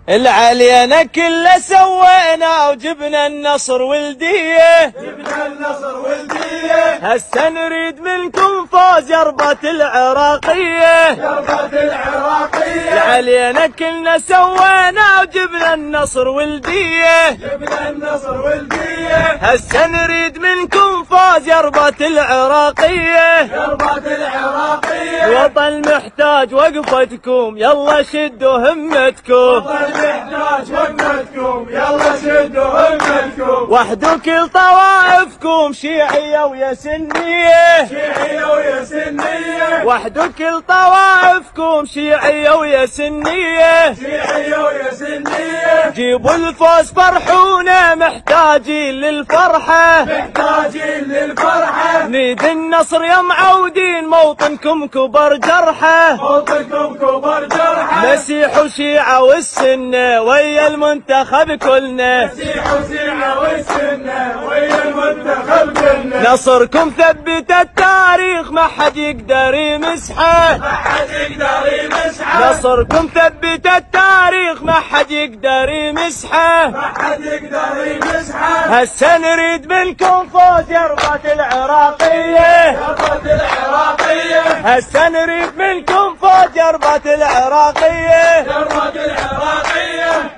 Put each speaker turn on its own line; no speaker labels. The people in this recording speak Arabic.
العلينا كله سوينا وجبنا النصر ولديه،
جبنا النصر ولديه.
هسه نريد منكم فوز يا ربة العراقية،
يا ربة العراقية.
العلينا كلنا سوينا وجبنا النصر ولديه،
جبنا النصر ولديه.
هسه نريد منكم فوز يا ربة العراقية،
يا ربة العراقية.
الوطن محتاج وقفتكم يلا شدوا همتكم،
نحتاج وقفتكم يلا شدوا همتكم.
وحدوا كل طوائفكم شيعية ويا سنية،
شيعية ويا سنية.
وحدوا كل طوائفكم شيعية ويا سنية،
شيعية ويا سنية.
جيبوا الفوز فرحونا محتاجين للفرحة،
محتاجين للفرحة.
نريد النصر يا معودين موطنكم كبر جرحه،
موطنكم كبر جرحة.
مسيح وشيعة والسنة ويا المنتخب كلنا،
مسيح وشيعة والسنة ويا المنتخب كلنا.
نصركم ثبت التاريخ ما حد يقدر يمسحه،
ما حد يقدر يمسحه.
نصركم ثبت التاريخ ما حد يقدر يمسحه،
ما حد يقدر يمسحه.
هسه نريد منكم فوز يا ربة العراقية،
يا ربة العراقية.
هسه نريد منكم فوز يا ربة العراقية.
يا ربة العراقية.